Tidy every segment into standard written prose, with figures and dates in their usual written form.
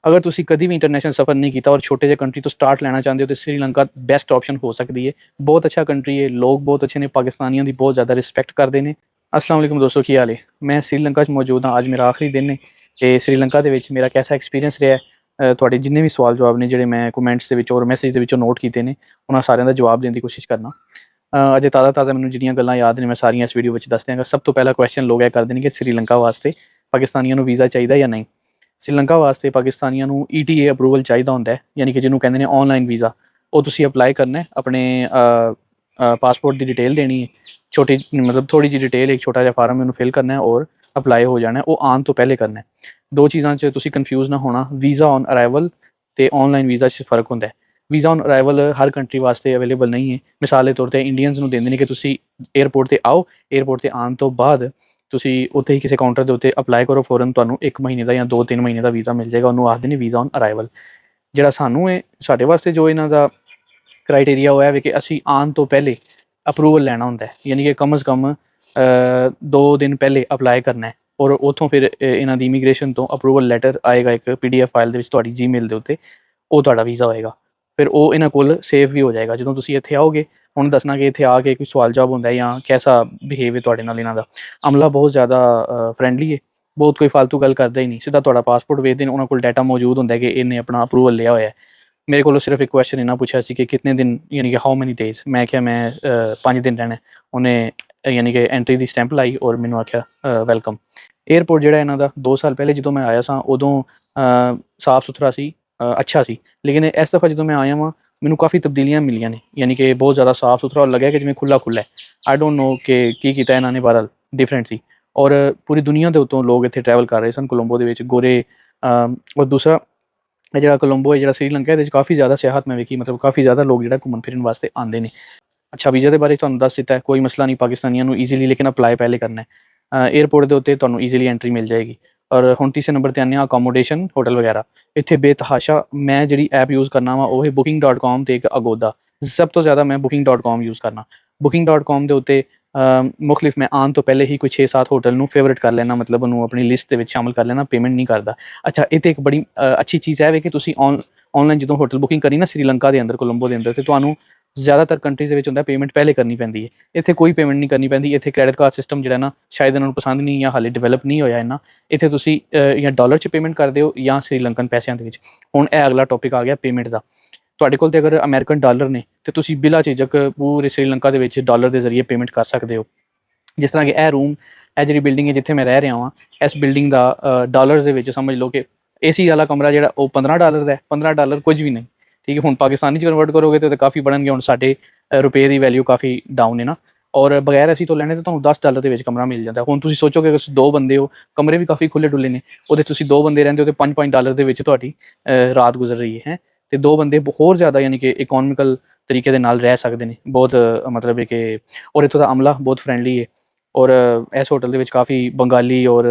अगर तुसी कभी भी इंटरनेशनल सफ़र नहीं किया और छोटे जे कंट्री तो स्टार्ट लेना चाहते हो तो श्रीलंका बेस्ट ऑप्शन हो सकती है। बहुत अच्छा कंट्री है, लोग बहुत अच्छे ने, पाकिस्तानियों की बहुत ज़्यादा रिस्पैक्ट करते हैं। अस्सलाम वालेकुम दोस्तों, की हाल है? मैं श्रीलंका मौजूद हाँ, अज मेरा आखिरी दिन है। तो श्रीलंका के मेरा कैसा एक्सपीरियंस रहा थोड़े जिन्ने भी सवाल जवाब ने जोड़े मैं कमेंट्स के और मैसेज के नोट किए हैं, उन्होंने सारे का जवाब देने की कोशिश करना। अजे ताज़ा मैंने जिन्नियां गल्लां याद ने मैं सारियां इस वीडियो में दस देंगा। सब तो पहला क्वेश्चन लोग यह करते हैं कि श्रीलंका वास्ते पाकिस्तानियों को वीज़ा चाहिए या नहीं। श्रीलंका वास्ते पाकिस्तानियों को ETA अप्रूवल चाहिए होंगे, यानी कि जिन्होंने कहते हैं ऑनलाइन वीज़ा। वो तुसी अप्लाई करना है, अपने पासपोर्ट की डिटेल देनी है, छोटी मतलब थोड़ी जी डिटेल, एक छोटा जहा फार्म उन्होंने फिल करना है और अप्लाई हो जाना है। वो आने तो पहले करना है। दो चीज़ों से तुसी कन्फ्यूज़ ना होना, वीज़ा ऑन अराइवल तो ऑनलाइन वीज़ा फ़र्क होंगे। Visa on arrival her country वास्ते अवेलेबल नहीं है। मिसाल के तौर पर इंडियंस को देंगे कि तुसी एयरपोर्ट पर आओ, एयरपोर्ट पर आने तो बाद तुसी उत्थे ही किसी काउंटर के उत्ते अप्लाई करो, फौरन तुहानू 1 महीने का या 2-3 महीने का वीज़ा मिल जाएगा। उन्होंने आखते हैं वीज़ा ऑन अराइवल। जिहड़ा सानू है साडे वास्ते जो इन्हां दा क्राइटेरिया होया है कि असी आने तो पहले अप्रूवल लैना होंदा है, यानी कि कम अज़ कम 2 दिन पहले अप्लाई करना है और उतों फिर इन्हां दी इमीग्रेशन तो अप्रूवल लैटर आएगा एक PDF फाइल दे विच तुहाडी Gmail दे उत्ते, वो तुहाडा वीज़ा होएगा। फिर वो इन्हां कोल सेव भी हो जाएगा। जो तुसी इत्थे आओगे उन्होंने दसना कि इत्थे आके कोई सवाल जवाब होंदा है या कैसा बिहेव है तुहाडे नाल। इन्हां दा अमला बहुत ज़्यादा फ्रेंडली है, बहुत कोई फालतू गल करता ही नहीं, सीधा तुहाडा पासपोर्ट वेखदे ने, उन्हां कोल डाटा मौजूद होंदा है कि इन्हें अपना अप्रूवल लिया होया है। मेरे को सिर्फ एक क्वेश्चन इन्ना पूछा सी कि कितने दिन, यानी कि हाउ मैनी डेज़। मैं क्या मैं 5 दिन रहना है। उन्हें यानी कि एंट्री की स्टैंप लाई और मैनू आख्या वेलकम। एयरपोर्ट जिहड़ा इन्हां दा 2 साल पहले जो मैं आया सा उदों साफ सुथरा सी, अच्छा सी, लेकिन इस दफ़ा जो मैं आया वहाँ मैनू काफ़ी तब्दीलियां मिलियां ने, यानी कि बहुत ज़्यादा साफ सुथरा और लगे कि जिवें खुला खुला है। आई डोंट नो कि की कीता इन्हां ने, बहरहाल डिफरेंट सी। और पूरी दुनिया के उत्तों लोग इत्थे ट्रैवल कर रहे सन कोलंबो दे विच, गोरे। और दूसरा जो कोलंबो है, जो श्रीलंका है, काफ़ी ज़्यादा सियाहत मैं वेखी, मतलब काफ़ी ज़्यादा लोग जो घूमन फिरन वास्ते आते हैं। अच्छा, वीज़ा के बारे तुहानू दस दिता है, कोई मसला नहीं पाकिस्तानियों को ईजीली, लेकिन अप्लाई पहले करना है। एयरपोर्ट के उत्ते तुहानू ईजीली एंट्री मिल जाएगी। और हुण तीसरे नंबर पर आने अकोमोडेशन होटल वगैरह इत्थे बेतहाशा। मैं जी ऐप यूज़ करना वा वो है Booking.com तो एक अगोदा। सब तो ज़्यादा मैं Booking.com यूज़ करना। Booking.com के उत्ते मुख्तलिफ मैं आने तो पहले ही कोई 6-7 होटल नू फेवरेट कर लेना, मतलब उन्होंने अपनी लिस्ट के शामिल कर लेना, पेमेंट नहीं करता। अच्छा, ये एक बड़ी अच्छी चीज़ है कि तुसी ऑनलाइन जो होटल बुकिंग करी ना श्रीलंका के अंदर, कोलंबो के अंदर, तो तुहानू ज़्यादातर कंट्रीज़ के होंदा पेमेंट पहले करनी पैंदी है। इत्थे कोई पेमेंट नहीं करनी पैंदी। इत्थे क्रेडिट कार्ड सिस्टम जो ना शायद इन्होंने पसंद नहीं या हाले डिवेलप नहीं होया इन्ना। इत्थे तुसी या डॉलर च पेमेंट करते हो या श्रीलंकन पैसों के। हुण यह अगला टॉपिक आ गया पेमेंट का। तुहाडे कोल ते अगर अमेरिकन डॉलर ने तो तुसी बिला झिझक पूरे श्रीलंका के विच डॉलर के जरिए पेमेंट कर सकते हो। जिस तरह कि यह रूम, यह जी बिल्डिंग है जिथे मैं रह रहा वहाँ, इस बिल्डिंग का डॉलर के समझ लो कि AC वाला कमरा जो $15 का है, $15 कुछ भी नहीं। ठीक है, हुण पाकिस्तानी कन्वर्ट करोगे तो काफ़ी बढ़नगे। हुण साडे रुपये की वैल्यू काफ़ी डाउन है ना, और बगैर AC तो लैने तो तुहानू $10 के कमरा मिल जाता है। हुण तुसी सोचो कि अगर 2 बंदे हो, कमरे भी काफ़ी खुले डुले ने, वो तुसी 2 बंदे रहिंदे हो तो $5-5 के तुहाडी रात गुजर रही है। तो 2 बंदे होर ज़्यादा यानी कि इकोनॉमिकल तरीके दे नाल रह सकते हैं। बहुत मतलब है कि, और इत्थों दा अमला बहुत फ्रेंडली है। और इस होटल के काफ़ी बंगाली और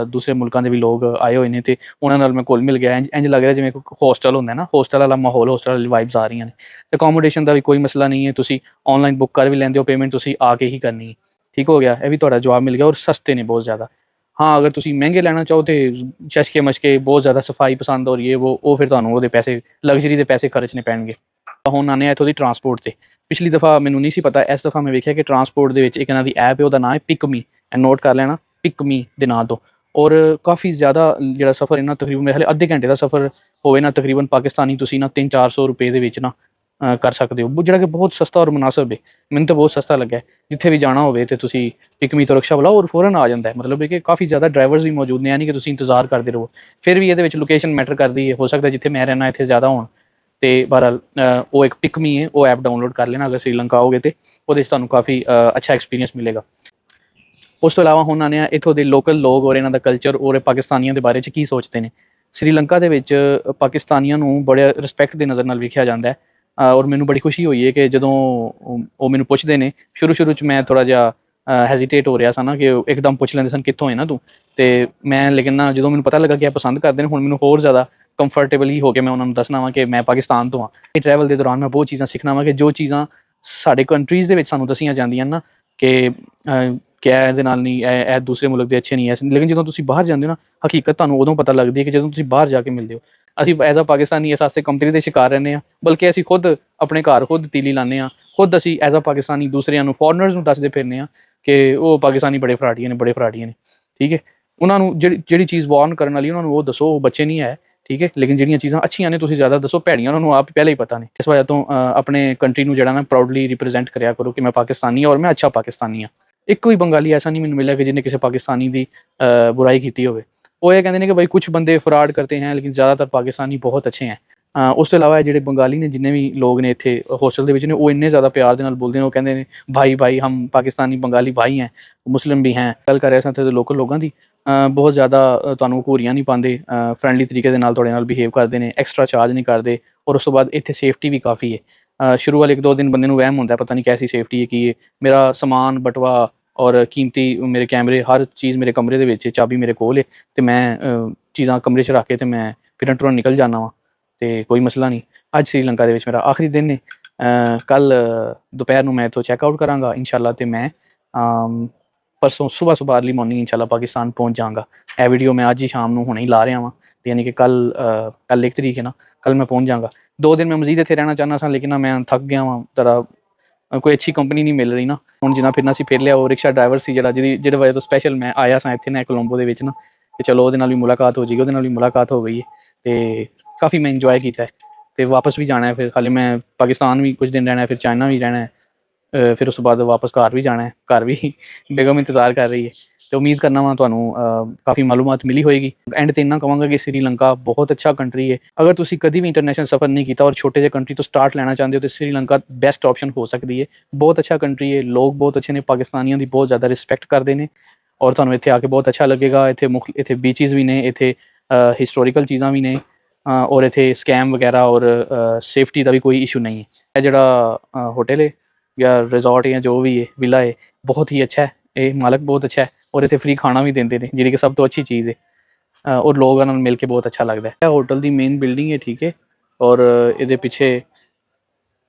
दूसरे मुल्कों के भी लोग आए हुए हैं, तो उन्होंने नाल मैं घुल मिल गया। इंज लग रहा जिवें होस्टल होंदा है ना, होस्टल वाला माहौल, होस्टल वाली वाइब्स आ रही हैं। अकोमोडेशन का भी कोई मसला नहीं है, तुसी ऑनलाइन बुक कर भी लेंदे हो, पेमेंट तुसी आके ही करनी है। ठीक हो गया, यह भी तुहाडा जवाब मिल गया। और सस्ते ने बहुत ज़्यादा। हाँ, अगर तुसी महंगे लेना चाहो तो चशके मशके बहुत ज़्यादा सफाई पसंद और ये वो फिर तुहानू उहदे पैसे, लग्जरी के पैसे खर्चने पैणगे। हुण आने इत्थों दी ट्रांसपोर्ट से। पिछली दफ़ा मैनू नहीं सी पता, इस दफ़ा मैं वेखिया कि ट्रांसपोर्ट दे विच एक इन्हां दी ऐप है, उहदा नाम है पिकमी। नोट कर लेना, पिकमी के नाम तो। और काफ़ी ज़्यादा जो सफ़र इन्ना तकरीबन मेरे ख्याल अद्धे घंटे का सफ़र होवे ना, तकरीबन पाकिस्तानी तुसी ना 300-400 रुपये के विच ना कर सकते हो, जिहड़ा कि बहुत सस्ता और मुनासिब है। मैनू तो बहुत सस्ता लग्या। जिथे भी जाना होवे तो तुसी पिकमी तो रिक्शा बुलाओ और फौरन आ जाता है। मतलब है कि काफ़ी ज़्यादा ड्राइवर्स भी मौजूद ने, यानी कि तुसी इंतजार करते रहो। फिर भी ये लोकेशन मैटर करती है, हो सकता है जिथे मैं रहना इत्थे ज़्यादा होण। तो बहरहाल वो एक पिकमी है, वो ऐप डाउनलोड कर लेना अगर श्रीलंका आओगे तो, वो तुहानू काफ़ी अच्छा एक्सपीरियंस मिलेगा। उस तो इलावा हुण आने इत्थों दे लोकल लोग और इन्हां दा कल्चर और पाकिस्तानियों के बारे की सोचते हैं। श्रीलंका के विच पाकिस्तानियों नू बड़े रिस्पैक्ट के नज़र नाल वेखिया जाता है। और मैनू बड़ी खुशी हुई है कि जदों वो मैनू पुछदे ने, शुरू च मैं थोड़ा जिहा हैजिटेट हो रहा सा ना कि एकदम पुछ लेंदे सन कित्थों है ना तू, तो मैं लेकिन ना जो मैनू पता लगा कि पसंद करते हैं, हुण मैनू होर ज़्यादा कंफर्टेबल ही हो के मैं उन्होंने दसना वा कि मैं पाकिस्तान तो हाँ। ट्रैवल के दौरान मैं बहुत चीज़ां सीखना वा कि जो चीज़ां साडे कंट्रीज़ दे विच सानू दसियां जांदियां ना कि क्या इहदे नाल नहीं, दूसरे मुल्क के अच्छे नहीं है, लेकिन जो तुसी बाहर जाते हो ना, हकीकत तुहानू उदों पता लगती है कि जो तुसी बाहर जाके मिलते हो। ਅਸੀਂ ਐਜ਼ ਅ ਪਾਕਿਸਤਾਨੀ ਇਸ ਵਾਸਤੇ ਕੰਪਨੀ ਦੇ ਸ਼ਿਕਾਰ ਰਹਿੰਦੇ ਹਾਂ, ਬਲਕਿ ਅਸੀਂ ਖੁਦ ਆਪਣੇ ਘਰ ਖੁਦ ਤੀਲੀ ਲਾਉਂਦੇ ਹਾਂ, ਖੁਦ ਅਸੀਂ ਐਜ਼ ਅ ਪਾਕਿਸਤਾਨੀ ਦੂਸਰਿਆਂ ਨੂੰ ਫੋਰਨਰਸ ਨੂੰ ਦੱਸਦੇ ਫਿਰਦੇ ਹਾਂ ਕਿ ਉਹ ਪਾਕਿਸਤਾਨੀ ਬੜੇ ਫਰਾਡੀਆਂ ਨੇ, ਬੜੇ ਫਰਾਡੀਆਂ ਨੇ। ਠੀਕ ਹੈ, ਉਹਨਾਂ ਨੂੰ ਜਿਹੜੀ ਚੀਜ਼ ਵਾਰਨ ਕਰਨ ਵਾਲੀ ਉਹਨਾਂ ਨੂੰ ਉਹ ਦੱਸੋ, ਉਹ ਬੱਚੇ ਨਹੀਂ ਹੈ। ਠੀਕ ਹੈ, ਲੇਕਿਨ ਜਿਹੜੀਆਂ ਚੀਜ਼ਾਂ ਅੱਛੀਆਂ ਨੇ ਤੁਸੀਂ ਜ਼ਿਆਦਾ ਦੱਸੋ, ਭੈੜੀਆਂ ਉਹਨਾਂ ਨੂੰ ਆਪ ਪਹਿਲਾਂ ਹੀ ਪਤਾ ਨੇ। ਇਸ ਵਜ੍ਹਾ ਤੋਂ ਆਪਣੇ ਕੰਟਰੀ ਨੂੰ ਜਿਹੜਾ ਨਾ ਪ੍ਰਾਊਡਲੀ ਰਿਪਰੈਜ਼ੈਂਟ ਕਰਿਆ ਕਰੋ ਕਿ ਮੈਂ ਪਾਕਿਸਤਾਨੀ ਹਾਂ ਔਰ ਮੈਂ ਅੱਛਾ ਪਾਕਿਸਤਾਨੀ ਹਾਂ। ਇੱਕ ਵੀ ਬੰਗਾਲੀ ਐਸਾ ਨਹੀਂ ਮੈਨੂੰ ਮਿਲਿਆ ਕਿ ਜਿਹਨੇ ਕਿਸੇ ਪਾਕਿਸਤਾਨੀ ਦੀ बुराई की होवे। वो ये कहते हैं कि भाई कुछ बंदे फ्रॉड करते हैं लेकिन ज़्यादातर पाकिस्तानी बहुत अच्छे हैं। ਉਸ ਤੋਂ ਇਲਾਵਾ ਜਿਹੜੇ ਬੰਗਾਲੀ ਨੇ ਜਿੰਨੇ ਵੀ ਲੋਕ ਨੇ ਇੱਥੇ ਹੋਸਟਲ ਦੇ ਵਿੱਚ ਨੇ ਉਹ ਇੰਨੇ ਜ਼ਿਆਦਾ ਪਿਆਰ ਦੇ ਨਾਲ ਬੋਲਦੇ ਨੇ, ਉਹ ਕਹਿੰਦੇ ਨੇ ਭਾਈ ਭਾਈ ਹਮ ਪਾਕਿਸਤਾਨੀ ਬੰਗਾਲੀ ਭਾਈ हैं, ਮੁਸਲਿਮ भी हैं। ਗੱਲ ਕਰ ਰਿਹਾ ਸਾਂ ਇੱਥੇ ਦੇ ਲੋਕਲ ਲੋਕਾਂ ਦੀ, ਬਹੁਤ ਜ਼ਿਆਦਾ ਤੁਹਾਨੂੰ ਘੂਰੀਆਂ ਨਹੀਂ ਪਾਉਂਦੇ, ਫਰੈਂਡਲੀ ਤਰੀਕੇ ਦੇ ਨਾਲ ਤੁਹਾਡੇ ਨਾਲ ਬਿਹੇਵ ਕਰਦੇ ਨੇ, ਐਕਸਟਰਾ ਚਾਰਜ ਨਹੀਂ ਕਰਦੇ। ਔਰ ਉਸ ਤੋਂ ਬਾਅਦ ਇੱਥੇ ਸੇਫਟੀ ਵੀ ਕਾਫੀ ਹੈ। ਸ਼ੁਰੂ ਵਾਲੇ 1-2 ਦਿਨ ਬੰਦੇ ਨੂੰ ਵਹਿਮ ਹੁੰਦਾ ਪਤਾ ਨਹੀਂ ਕੈਸੀ ਸੇਫਟੀ ਹੈ, ਕੀ ਹੈ। ਮੇਰਾ ਸਮਾਨ ਬਟਵਾ ਔਰ ਕੀਮਤੀ ਮੇਰੇ ਕੈਮਰੇ ਹਰ ਚੀਜ਼ ਮੇਰੇ ਕਮਰੇ ਦੇ ਵਿੱਚ, ਚਾਬੀ ਮੇਰੇ ਕੋਲ ਹੈ ਅਤੇ ਮੈਂ ਚੀਜ਼ਾਂ ਕਮਰੇ 'ਚ ਰੱਖ ਕੇ ਅਤੇ ਮੈਂ ਫਿਰਨ ਟੁਰਨ ਨਿਕਲ ਜਾਂਦਾ ਵਾਂ ਅਤੇ ਕੋਈ ਮਸਲਾ ਨਹੀਂ। ਅੱਜ ਸ਼੍ਰੀਲੰਕਾ ਦੇ ਵਿੱਚ ਮੇਰਾ ਆਖਰੀ ਦਿਨ ਨੇ। ਕੱਲ੍ਹ ਦੁਪਹਿਰ ਨੂੰ ਮੈਂ ਇੱਥੋਂ ਚੈੱਕ ਆਊਟ ਕਰਾਂਗਾ ਇੰਸ਼ਾਅੱਲਾ, ਅਤੇ ਮੈਂ ਪਰਸੋਂ ਸੁਬਾਹ ਅਰਲੀ ਮੋਰਨਿੰਗ ਇੰਸ਼ਾਅੱਲਾ ਪਾਕਿਸਤਾਨ ਪਹੁੰਚ ਜਾਵਾਂਗਾ। ਇਹ ਵੀਡੀਓ ਮੈਂ ਅੱਜ ਹੀ ਸ਼ਾਮ ਨੂੰ ਹੁਣੇ ਹੀ ਲਾ ਰਿਹਾ ਵਾਂ, ਯਾਨੀ ਕਿ ਕੱਲ੍ਹ 1 ਤਰੀਕ ਹੈ ਨਾ, ਕੱਲ੍ਹ ਮੈਂ ਪਹੁੰਚ ਜਾਵਾਂਗਾ। 2 ਦਿਨ ਮੈਂ ਮਜ਼ੀਦ ਇੱਥੇ ਰਹਿਣਾ ਚਾਹੁੰਦਾ ਸਾਂ ਲੇਕਿਨ ਮੈਂ ਥੱਕ ਗਿਆ ਵਾਂ ਜ਼ਰਾ, ਕੋਈ ਅੱਛੀ ਕੰਪਨੀ ਨਹੀਂ ਮਿਲ ਰਹੀ ਨਾ। ਹੁਣ ਜਿੰਨਾ ਫਿਰਨਾ ਸੀ ਫਿਰ ਲਿਆ। ਉਹ ਰਿਕਸ਼ਾ ਡਰਾਈਵਰ ਸੀ ਜਿਹਦੇ ਵਜ੍ਹਾ ਤੋਂ ਸਪੈਸ਼ਲ ਮੈਂ ਆਇਆ ਸਾਂ ਇੱਥੇ ਨਾ ਕੋਲੰਬੋ ਦੇ ਵਿੱਚ ਨਾ, ਅਤੇ ਚਲੋ ਉਹਦੇ ਨਾਲ ਵੀ ਮੁਲਾਕਾਤ ਹੋ ਜਾਏਗੀ। ਉਹਦੇ ਨਾਲ ਵੀ ਮੁਲਾਕਾਤ ਹੋ ਗਈ ਹੈ ਅਤੇ ਕਾਫੀ ਮੈਂ ਇੰਜੋਏ ਕੀਤਾ ਅਤੇ ਵਾਪਸ ਵੀ ਜਾਣਾ ਹੈ। ਫਿਰ ਹਾਲੇ ਮੈਂ ਪਾਕਿਸਤਾਨ ਵੀ ਕੁਝ ਦਿਨ ਰਹਿਣਾ, ਫਿਰ ਚਾਈਨਾ ਵੀ ਰਹਿਣਾ, ਫਿਰ ਉਸ ਤੋਂ ਬਾਅਦ ਵਾਪਸ ਘਰ ਵੀ ਜਾਣਾ ਹੈ। ਘਰ ਵੀ ਬੇਗਮ ਇੰਤਜ਼ਾਰ ਕਰ ਰਹੀ ਹੈ ਅਤੇ ਉਮੀਦ ਕਰਨਾ ਵਾ ਤੁਹਾਨੂੰ ਕਾਫੀ ਮਾਲੂਮਾਤ ਮਿਲੀ ਹੋਏਗੀ। ਐਂਡ 'ਤੇ ਇੰਨਾ ਕਹਾਂਗਾ ਕਿ ਸ਼੍ਰੀਲੰਕਾ ਬਹੁਤ ਅੱਛਾ ਕੰਟਰੀ ਹੈ। ਅਗਰ ਤੁਸੀਂ ਕਦੀ ਵੀ ਇੰਟਰਨੈਸ਼ਨਲ ਸਫ਼ਰ ਨਹੀਂ ਕੀਤਾ ਔਰ ਛੋਟੇ ਜਿਹੇ ਕੰਟਰੀ ਤੋਂ ਸਟਾਰਟ ਲੈਣਾ ਚਾਹੁੰਦੇ ਹੋ ਤਾਂ ਸ਼੍ਰੀਲੰਕਾ ਬੈਸਟ ਆਪਸ਼ਨ ਹੋ ਸਕਦੀ ਹੈ। ਬਹੁਤ ਅੱਛਾ ਕੰਟਰੀ ਹੈ, ਲੋਕ ਬਹੁਤ ਅੱਛੇ ਨੇ, ਪਾਕਿਸਤਾਨੀਆਂ ਦੀ ਬਹੁਤ ਜ਼ਿਆਦਾ ਰਿਸਪੈਕਟ ਕਰਦੇ ਨੇ ਔਰ ਤੁਹਾਨੂੰ ਇੱਥੇ ਆ ਕੇ ਬਹੁਤ ਅੱਛਾ ਲੱਗੇਗਾ। ਇੱਥੇ ਬੀਚਿਸ ਵੀ ਨੇ, ਇੱਥੇ ਹਿਸਟੋਰੀਕਲ ਚੀਜ਼ਾਂ ਵੀ ਨੇ, ਔਰ ਇੱਥੇ ਸਕੈਮ ਵਗੈਰਾ ਔਰ ਸੇਫਟੀ ਦਾ ਵੀ ਕੋਈ ਇਸ਼ੂ ਨਹੀਂ ਹੈ। ਇਹ ਜਿਹੜਾ ਹੋਟਲ ਹੈ ਜਾਂ ਰਿਜ਼ੋਰਟ ਜਾਂ ਜੋ ਵੀ ਹੈ ਵਿਲਾ ਹੈ ਬਹੁਤ ਹੀ ਅੱਛਾ ਹੈ। ਇਹ ਮਾਲਕ ਬਹੁਤ ਅੱਛਾ ਹੈ ਔਰ ਇੱਥੇ ਫ੍ਰੀ ਖਾਣਾ ਵੀ ਦਿੰਦੇ ਨੇ ਜਿਹੜੀ ਕਿ ਸਭ ਤੋਂ ਅੱਛੀ ਚੀਜ਼ ਹੈ। ਔਰ ਲੋਕਾਂ ਨਾਲ ਮਿਲ ਕੇ ਬਹੁਤ ਅੱਛਾ ਲੱਗਦਾ ਹੈ। ਇਹ ਹੋਟਲ ਦੀ ਮੇਨ ਬਿਲਡਿੰਗ ਹੈ, ਠੀਕ ਹੈ, ਔਰ ਇਹਦੇ ਪਿੱਛੇ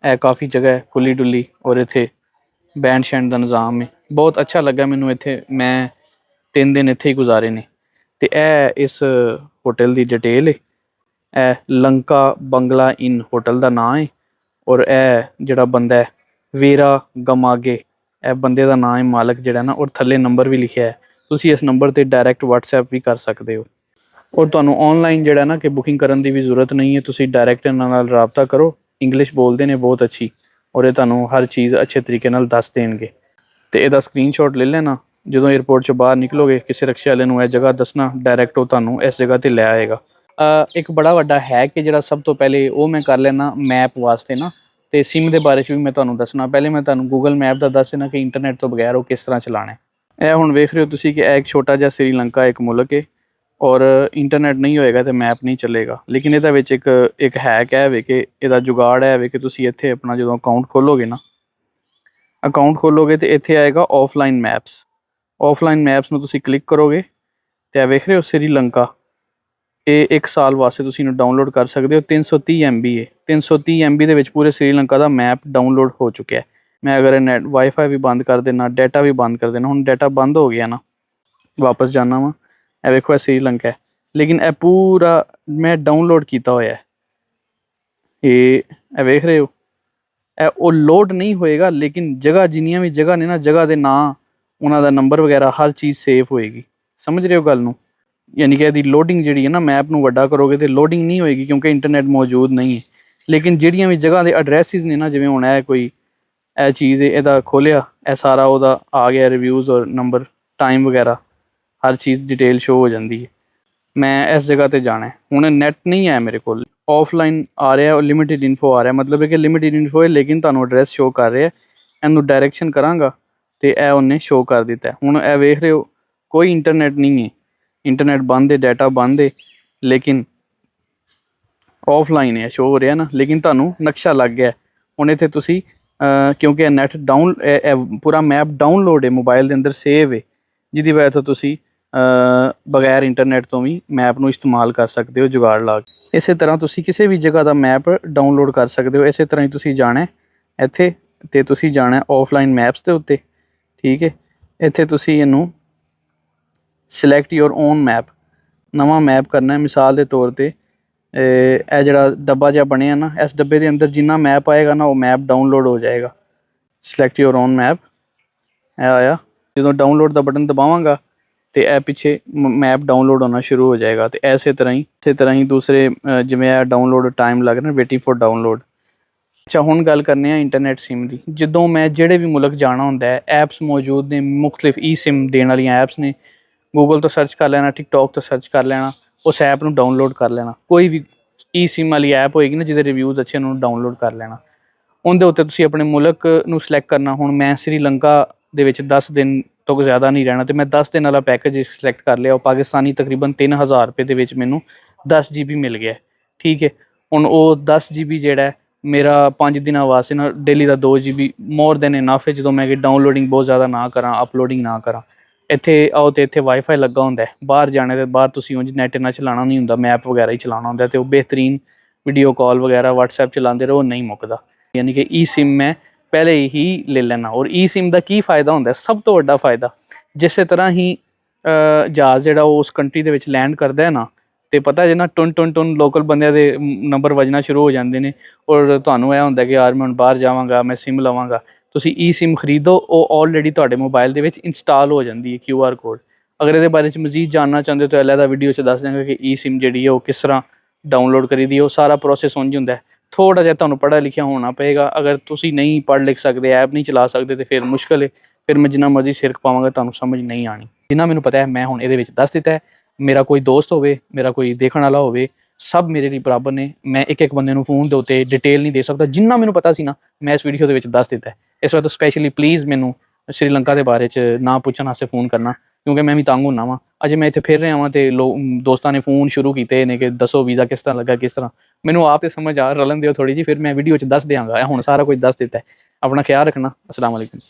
ਇਹ ਕਾਫੀ ਜਗ੍ਹਾ ਹੈ ਖੁੱਲੀ ਡੁੱਲੀ, ਔਰ ਇੱਥੇ ਬੈਂਡ ਸ਼ੈਂਡ ਦਾ ਨਿਜ਼ਾਮ ਹੈ। ਬਹੁਤ ਅੱਛਾ ਲੱਗਾ ਮੈਨੂੰ ਇੱਥੇ, ਮੈਂ 3 ਦਿਨ ਇੱਥੇ ਹੀ ਗੁਜ਼ਾਰੇ ਨੇ। ਅਤੇ ਇਹ ਇਸ ਹੋਟਲ ਦੀ ਡਿਟੇਲ ਹੈ। ਇਹ ਲੰਕਾ ਬੰਗਲਾ ਇਨ ਹੋਟਲ ਦਾ ਨਾਂ ਹੈ ਔਰ ਇਹ ਜਿਹੜਾ ਬੰਦਾ ਹੈ ਵੀਰਾ ਗਮਾਗੇ, ਇਹ ਬੰਦੇ ਦਾ ਨਾਂ ਹੈ ਮਾਲਕ ਜਿਹੜਾ ਨਾ, ਔਰ ਥੱਲੇ ਨੰਬਰ ਵੀ ਲਿਖਿਆ ਹੈ। ਤੁਸੀਂ ਇਸ ਨੰਬਰ 'ਤੇ ਡਾਇਰੈਕਟ ਵਟਸਐਪ ਵੀ ਕਰ ਸਕਦੇ ਹੋ ਔਰ ਤੁਹਾਨੂੰ ਔਨਲਾਈਨ ਜਿਹੜਾ ਨਾ ਕਿ ਬੁਕਿੰਗ ਕਰਨ ਦੀ ਵੀ ਜ਼ਰੂਰਤ ਨਹੀਂ ਹੈ। ਤੁਸੀਂ ਡਾਇਰੈਕਟ ਇਹਨਾਂ ਨਾਲ ਰਾਬਤਾ ਕਰੋ, ਇੰਗਲਿਸ਼ ਬੋਲਦੇ ਨੇ ਬਹੁਤ ਅੱਛੀ, ਔਰ ਇਹ ਤੁਹਾਨੂੰ ਹਰ ਚੀਜ਼ ਅੱਛੇ ਤਰੀਕੇ ਨਾਲ ਦੱਸ ਦੇਣਗੇ। ਅਤੇ ਇਹਦਾ ਸਕਰੀਨਸ਼ਾਟ ਲੈ ਲੈਣਾ, ਜਦੋਂ ਏਅਰਪੋਰਟ 'ਚੋਂ ਬਾਹਰ ਨਿਕਲੋਗੇ ਕਿਸੇ ਰਕਸ਼ੇ ਵਾਲੇ ਨੂੰ ਇਹ ਜਗ੍ਹਾ ਦੱਸਣਾ, ਡਾਇਰੈਕਟ ਉਹ ਤੁਹਾਨੂੰ ਇਸ ਜਗ੍ਹਾ 'ਤੇ ਲੈ ਆਏਗਾ। ਇੱਕ ਬੜਾ ਵੱਡਾ ਹੈ ਕਿ ਜਿਹੜਾ ਸਭ ਤੋਂ ਪਹਿਲੇ ਉਹ ਮੈਂ ਕਰ ਲੈਣਾ ਮੈਪ ਵਾਸਤੇ ਨਾ, ਅਤੇ ਸਿਮ ਦੇ ਬਾਰੇ 'ਚ ਵੀ ਮੈਂ ਤੁਹਾਨੂੰ ਦੱਸਣਾ। ਪਹਿਲੇ ਮੈਂ ਤੁਹਾਨੂੰ ਗੂਗਲ ਮੈਪ ਦਾ ਦੱਸ ਦੇਣਾ ਕਿ ਇੰਟਰਨੈਟ ਤੋਂ ਬਗੈਰ ਉਹ ਕਿਸ ਤਰ੍ਹਾਂ ਚਲਾਉਣਾ। ਇਹ ਹੁਣ ਵੇਖ ਰਹੇ ਹੋ ਤੁਸੀਂ ਕਿ ਇਹ ਇੱਕ ਛੋਟਾ ਜਿਹਾ ਸ਼੍ਰੀਲੰਕਾ ਇੱਕ ਮੁਲਕ ਹੈ ਔਰ ਇੰਟਰਨੈਟ ਨਹੀਂ ਹੋਏਗਾ ਅਤੇ ਮੈਪ ਨਹੀਂ ਚੱਲੇਗਾ। ਲੇਕਿਨ ਇਹਦੇ ਵਿੱਚ ਇੱਕ ਹੈਕ ਹੈ ਵੇ ਕਿ ਇਹਦਾ ਜੁਗਾੜ ਹੈ ਵੇ ਕਿ ਤੁਸੀਂ ਇੱਥੇ ਆਪਣਾ ਜਦੋਂ ਅਕਾਊਂਟ ਖੋਲੋਗੇ ਨਾ, ਅਕਾਊਂਟ ਖੋਲੋਗੇ ਅਤੇ ਇੱਥੇ ਆਏਗਾ ਆਫਲਾਈਨ ਮੈਪਸ। ਆਫਲਾਈਨ ਮੈਪਸ ਨੂੰ ਤੁਸੀਂ ਕਲਿੱਕ ਕਰੋਗੇ ਅਤੇ ਇਹ ਵੇਖ ਰਹੇ ਹੋ ਸ਼੍ਰੀਲੰਕਾ, ਇਹ 1 ਸਾਲ ਵਾਸਤੇ ਤੁਸੀਂ ਇਹਨੂੰ ਡਾਊਨਲੋਡ ਕਰ ਸਕਦੇ ਹੋ। 330 MB ਹੈ, 330 MB ਦੇ ਵਿੱਚ ਪੂਰੇ ਸ਼੍ਰੀਲੰਕਾ ਦਾ ਮੈਪ ਡਾਊਨਲੋਡ ਹੋ ਚੁੱਕਿਆ। ਮੈਂ ਅਗਰ ਨੈਟ ਵਾਈਫਾਈ ਵੀ ਬੰਦ ਕਰ ਦੇਣਾ, ਡਾਟਾ ਵੀ ਬੰਦ ਕਰ ਦੇਣਾ, ਹੁਣ ਡਾਟਾ ਬੰਦ ਹੋ ਗਿਆ ਨਾ, ਵਾਪਸ ਜਾਣਾ ਵਾ, ਇਹ ਵੇਖੋ ਇਹ ਸ਼੍ਰੀਲੰਕਾ ਹੈ, ਲੇਕਿਨ ਇਹ ਪੂਰਾ ਮੈਂ ਡਾਊਨਲੋਡ ਕੀਤਾ ਹੋਇਆ। ਇਹ ਵੇਖ ਰਹੇ ਹੋ, ਇਹ ਉਹ ਲੋਡ ਨਹੀਂ ਹੋਏਗਾ ਲੇਕਿਨ ਜਗ੍ਹਾ ਜਿੰਨੀਆਂ ਵੀ ਜਗ੍ਹਾ ਨੇ ਨਾ, ਜਗ੍ਹਾ ਦੇ ਨਾਂ, ਉਹਨਾਂ ਦਾ ਨੰਬਰ ਵਗੈਰਾ ਹਰ ਚੀਜ਼ ਸੇਵ ਹੋਏਗੀ। ਸਮਝ ਰਹੇ ਹੋ ਗੱਲ ਨੂੰ? ਯਾਨੀ ਕਿ ਇਹਦੀ ਲੋਡਿੰਗ ਜਿਹੜੀ ਹੈ ਨਾ, ਮੈਪ ਨੂੰ ਵੱਡਾ ਕਰੋਗੇ ਤਾਂ ਲੋਡਿੰਗ ਨਹੀਂ ਹੋਏਗੀ ਕਿਉਂਕਿ ਇੰਟਰਨੈਟ ਮੌਜੂਦ ਨਹੀਂ ਹੈ। ਲੇਕਿਨ ਜਿਹੜੀਆਂ ਵੀ ਜਗ੍ਹਾ ਦੇ ਐਡਰੈਸਿਸ ਨੇ ਨਾ, ਜਿਵੇਂ ਹੁਣ ਇਹ ਚੀਜ਼ ਹੈ, ਇਹਦਾ ਖੋਲ੍ਹਿਆ, ਇਹ ਸਾਰਾ ਉਹਦਾ ਆ ਗਿਆ ਰਿਵਿਊਜ਼ ਔਰ ਨੰਬਰ, ਟਾਈਮ ਵਗੈਰਾ ਹਰ ਚੀਜ਼ ਡਿਟੇਲ ਸ਼ੋ ਹੋ ਜਾਂਦੀ ਹੈ। ਮੈਂ ਇਸ ਜਗ੍ਹਾ 'ਤੇ ਜਾਣਾ, ਹੁਣ ਨੈੱਟ ਨਹੀਂ ਹੈ ਮੇਰੇ ਕੋਲ, ਆਫਲਾਈਨ ਆ ਰਿਹਾ ਔਰ ਲਿਮਿਟਿਡ ਇਨਫੋ ਆ ਰਿਹਾ, ਮਤਲਬ ਹੈ ਕਿ ਲਿਮਿਟਿਡ ਇਨਫੋ ਹੈ ਲੇਕਿਨ ਤੁਹਾਨੂੰ ਐਡਰੈਸ ਸ਼ੋ ਕਰ ਰਿਹਾ। ਇਹਨੂੰ ਡਾਇਰੈਕਸ਼ਨ ਕਰਾਂਗਾ ਅਤੇ ਇਹ ਉਹਨੇ ਸ਼ੋ ਕਰ ਦਿੱਤਾ। ਹੁਣ ਇਹ ਵੇਖ ਰਹੇ ਹੋ ਕੋਈ ਇੰਟਰਨੈਟ ਨਹੀਂ ਹੈ, ਇੰਟਰਨੈਟ ਬੰਦ ਹੈ, ਡਾਟਾ ਬੰਦ ਹੈ, ਲੇਕਿਨ ਆਫਲਾਈਨ ਹੈ, ਸ਼ੋ ਹੋ ਰਿਹਾ ਨਾ, ਲੇਕਿਨ ਤੁਹਾਨੂੰ ਨਕਸ਼ਾ ਲੱਗ ਗਿਆ। ਹੁਣ ਇੱਥੇ ਤੁਸੀਂ ਕਿਉਂਕਿ ਇਹ ਨੈੱਟ ਪੂਰਾ ਮੈਪ ਡਾਊਨਲੋਡ ਹੈ, ਮੋਬਾਈਲ ਦੇ ਅੰਦਰ ਸੇਵ ਹੈ, ਜਿਹਦੀ ਵਜ੍ਹਾ ਤੋਂ ਤੁਸੀਂ ਬਗੈਰ ਇੰਟਰਨੈਟ ਤੋਂ ਵੀ ਮੈਪ ਨੂੰ ਇਸਤੇਮਾਲ ਕਰ ਸਕਦੇ ਹੋ ਜੁਗਾੜ ਲਾ ਕੇ। ਇਸੇ ਤਰ੍ਹਾਂ ਤੁਸੀਂ ਕਿਸੇ ਵੀ ਜਗ੍ਹਾ ਦਾ ਮੈਪ ਡਾਊਨਲੋਡ ਕਰ ਸਕਦੇ ਹੋ। ਇਸੇ ਤਰ੍ਹਾਂ ਹੀ ਤੁਸੀਂ ਜਾਣਾ ਇੱਥੇ ਅਤੇ ਤੁਸੀਂ ਜਾਣਾ ਆਫਲਾਈਨ ਮੈਪਸ ਦੇ ਉੱਤੇ, ਠੀਕ ਹੈ। ਇੱਥੇ ਤੁਸੀਂ ਇਹਨੂੰ ਸਿਲੈਕਟ ਯੋਰ ਓਨ ਮੈਪ, ਨਵਾਂ ਮੈਪ ਕਰਨਾ। ਮਿਸਾਲ ਦੇ ਤੌਰ 'ਤੇ ਇਹ ਜਿਹੜਾ ਡੱਬਾ ਜਿਹਾ ਬਣਿਆ ਨਾ, ਇਸ ਡੱਬੇ ਦੇ ਅੰਦਰ ਜਿੰਨਾ ਮੈਪ ਆਏਗਾ ਨਾ ਉਹ ਮੈਪ ਡਾਊਨਲੋਡ ਹੋ ਜਾਏਗਾ। ਸਿਲੈਕਟ ਯੋਰ ਓਨ ਮੈਪ, ਇਹ ਆਇਆ। ਜਦੋਂ ਡਾਊਨਲੋਡ ਦਾ ਬਟਨ ਦਬਾਵਾਂਗਾ ਤੇ ਇਹ ਪਿੱਛੇ ਮੈਪ ਡਾਊਨਲੋਡ ਹੋਣਾ ਸ਼ੁਰੂ ਹੋ ਜਾਏਗਾ। ਤੇ ਇਸੇ ਤਰ੍ਹਾਂ ਹੀ ਦੂਸਰੇ ਜਿਵੇਂ ਇਹ ਡਾਊਨਲੋਡ ਟਾਈਮ ਲੱਗ ਰਿਹਾ, ਵੇਟਿੰਗ ਫॉर ਡਾਊਨਲੋਡ। ਅੱਛਾ, ਹੁਣ ਗੱਲ ਕਰਨੇ ਆ ਇੰਟਰਨੈਟ ਸਿਮ ਦੀ। ਜਦੋਂ ਮੈਂ ਜਿਹੜੇ ਵੀ ਮੁਲਕ ਜਾਣਾ ਹੁੰਦਾ ਹੈ, ਐਪਸ ਮੌਜੂਦ ਨੇ, ਮੁਖਤਲਿਫ ਈ ਸਿਮ ਦੇਣ ਵਾਲੀਆਂ ਐਪਸ ਨੇ। ਗੂਗਲ ਤੋਂ ਸਰਚ ਕਰ ਲੈਣਾ, ਟਿਕਟੋਕ ਤੋਂ ਸਰਚ ਕਰ ਲੈਣਾ, ਉਸ ਐਪ ਨੂੰ ਡਾਊਨਲੋਡ ਕਰ ਲੈਣਾ। ਕੋਈ ਵੀ ਈ ਸਿਮ ਵਾਲੀ ਐਪ ਹੋਏਗੀ ਨਾ ਜਿਹਦੇ ਰਿਵਿਊਜ਼ ਅੱਛੇ, ਉਹਨੂੰ ਡਾਊਨਲੋਡ ਕਰ ਲੈਣਾ। ਉਹਦੇ ਉੱਤੇ ਤੁਸੀਂ ਆਪਣੇ ਮੁਲਕ ਨੂੰ ਸਿਲੈਕਟ ਕਰਨਾ। ਹੁਣ ਮੈਂ ਸ੍ਰੀਲੰਕਾ ਦੇ ਵਿੱਚ 10 ਦਿਨ ਤੋਂ ਜ਼ਿਆਦਾ ਨਹੀਂ ਰਹਿਣਾ, ਤੇ ਮੈਂ 10 ਦਿਨ ਵਾਲਾ ਪੈਕੇਜ ਸਿਲੈਕਟ ਕਰ ਲਿਆ। ਉਹ ਪਾਕਿਸਤਾਨੀ ਤਕਰੀਬਨ 3000 ਰੁਪਏ ਦੇ ਵਿੱਚ ਮੈਨੂੰ 10 GB ਮਿਲ ਗਿਆ। ਠੀਕ ਹੈ, ਹੁਣ ਉਹ 10 GB ਜਿਹੜਾ ਮੇਰਾ 5 ਦਿਨਾਂ ਵਾਸਤੇ ਨਾ, ਡੇਲੀ ਦਾ 2 GB ਮੋਰ ਦੈਨ ਇਨਫ ਹੈ। ਜਦੋਂ ਮੈਂ ਕਿ ਡਾਊਨਲੋਡਿੰਗ ਬਹੁਤ ਜ਼ਿਆਦਾ ਨਾ ਕਰਾਂ, ਅਪਲੋਡਿੰਗ ਨਾ ਕਰਾਂ। ਇੱਥੇ ਆਓ ਤੇ ਇੱਥੇ ਵਾਈਫਾਈ ਲੱਗਾ ਹੁੰਦਾ ਹੈ। ਬਾਹਰ ਜਾਣੇ ਦੇ ਬਾਅਦ ਤੁਸੀਂ ਉਂਝ ਨੈਟ ਨਾਲ ਚਲਾਉਣਾ ਨਹੀਂ ਹੁੰਦਾ, ਮੈਪ ਵਗੈਰਾ ਹੀ ਚਲਾਉਣਾ ਹੁੰਦਾ। ਅਤੇ ਉਹ ਬਿਹਤਰੀਨ ਵੀਡੀਓ ਕਾਲ ਵਗੈਰਾ WhatsApp ਚਲਾਉਂਦੇ ਰਹੋ, ਨਹੀਂ ਮੁੱਕਦਾ। ਯਾਨੀ ਕਿ ਈ ਸਿਮ ਮੈਂ ਪਹਿਲੇ ਹੀ ਲੈ ਲੈਣਾ। ਔਰ ਈ ਸਿਮ ਦਾ ਕੀ ਫ਼ਾਇਦਾ ਹੁੰਦਾ? ਸਭ ਤੋਂ ਵੱਡਾ ਫ਼ਾਇਦਾ, ਜਿਸੇ ਤਰ੍ਹਾਂ ਹੀ ਜਹਾਜ਼ ਜਿਹੜਾ ਉਹ ਉਸ ਕੰਟਰੀ ਦੇ ਵਿੱਚ ਲੈਂਡ ਕਰਦਾ ਹੈ ਨਾ, ਅਤੇ ਪਤਾ ਜੇ ਨਾ ਟੁਨ ਟੁਨ ਟੁਨ ਲੋਕਲ ਬੰਦਿਆਂ ਦੇ ਨੰਬਰ ਵੱਜਣਾ ਸ਼ੁਰੂ ਹੋ ਜਾਂਦੇ ਨੇ। ਔਰ ਤੁਹਾਨੂੰ ਇਹ ਹੁੰਦਾ ਕਿ ਯਾਰ ਮੈਂ ਹੁਣ ਬਾਹਰ ਜਾਵਾਂਗਾ, ਮੈਂ ਸਿਮ ਲਵਾਂਗਾ। ਤੁਸੀਂ ਈ ਸਿਮ ਖਰੀਦੋ, ਉਹ ਆਲਰੇਡੀ ਤੁਹਾਡੇ ਮੋਬਾਈਲ ਦੇ ਵਿੱਚ ਇੰਸਟਾਲ ਹੋ ਜਾਂਦੀ ਹੈ QR ਕੋਡ। ਅਗਰ ਇਹਦੇ ਬਾਰੇ 'ਚ ਮਜ਼ੀਦ ਜਾਣਨਾ ਚਾਹੁੰਦੇ ਹੋ ਤਾਂ ਅਲੱਗ ਵੀਡੀਓ 'ਚ ਦੱਸ ਦਿਆਂਗਾ ਕਿ ਈ ਸਿਮ ਜਿਹੜੀ ਹੈ ਉਹ ਕਿਸ ਤਰ੍ਹਾਂ ਡਾਊਨਲੋਡ ਕਰੀ ਦੀ। ਉਹ ਸਾਰਾ ਪ੍ਰੋਸੈਸ ਉਂਝ ਹੁੰਦਾ। ਥੋੜ੍ਹਾ ਜਿਹਾ ਤੁਹਾਨੂੰ ਪੜ੍ਹਿਆ ਲਿਖਿਆ ਹੋਣਾ ਪਏਗਾ। ਅਗਰ ਤੁਸੀਂ ਨਹੀਂ ਪੜ੍ਹ ਲਿਖ ਸਕਦੇ, ਐਪ ਨਹੀਂ ਚਲਾ ਸਕਦੇ, ਤਾਂ ਫਿਰ ਮੁਸ਼ਕਿਲ ਹੈ। ਫਿਰ ਮੈਂ ਜਿੰਨਾ ਮਰਜ਼ੀ ਸਿਰ ਖਪਾਵਾਂਗਾ, ਤੁਹਾਨੂੰ ਸਮਝ ਨਹੀਂ ਆਉਣੀ। ਜਿੰਨਾ ਮੈਨੂੰ ਪਤਾ ਹੈ ਮੈਂ ਹੁਣ ਇਹਦੇ ਵਿੱਚ ਦੱਸ ਦਿੱਤਾ ਹੈ। ਮੇਰਾ ਕੋਈ ਦੋਸਤ ਹੋਵੇ, ਮੇਰਾ ਕੋਈ ਦੇਖਣ ਵਾਲਾ ਹੋਵੇ, ਸਭ ਮੇਰੇ ਲਈ ਬਰਾਬਰ ਨੇ। ਮੈਂ ਇੱਕ ਬੰਦੇ ਨੂੰ ਫੋਨ ਦੇ ਉੱਤੇ ਡਿਟੇਲ ਨਹੀਂ ਦੇ ਸਕਦਾ। ਜਿੰਨਾ ਮੈਨੂੰ ਪਤਾ ਸੀ ਨਾ, ਮੈਂ ਇਸ ਵੀਡੀਓ ਦੇ ਵਿੱਚ ਦੱਸ ਦਿੱਤਾ ਹੈ। ਇਸ ਵਾਰ ਤੋਂ ਸਪੈਸ਼ਲੀ ਪਲੀਜ਼ ਮੈਨੂੰ ਸ਼੍ਰੀਲੰਕਾ ਦੇ ਬਾਰੇ 'ਚ ਨਾ ਪੁੱਛਣ ਵਾਸਤੇ ਫੋਨ ਕਰਨਾ, ਕਿਉਂਕਿ ਮੈਂ ਵੀ ਤੰਗ ਹੁੰਦਾ ਵਾਂ। ਅਜੇ ਮੈਂ ਇੱਥੇ ਫਿਰ ਰਿਹਾ ਵਾਂ ਅਤੇ ਦੋਸਤਾਂ ਨੇ ਫੋਨ ਸ਼ੁਰੂ ਕੀਤੇ ਨੇ ਕਿ ਦੱਸੋ ਵੀਜ਼ਾ ਕਿਸ ਤਰ੍ਹਾਂ ਲੱਗਾ, ਕਿਸ ਤਰ੍ਹਾਂ। ਮੈਨੂੰ ਆਪ ਤੇ ਸਮਝ ਆ ਰਲਣ ਦਿਓ ਥੋੜ੍ਹੀ ਜਿਹੀ, ਫਿਰ ਮੈਂ ਵੀਡੀਓ 'ਚ ਦੱਸ ਦਿਆਂਗਾ। ਹੁਣ ਸਾਰਾ ਕੁਝ ਦੱਸ ਦਿੱਤਾ ਹੈ। ਆਪਣਾ ਖਿਆਲ ਰੱਖਣਾ। ਅਸਲਾਮ ਵਾਲੇਕੁਮ।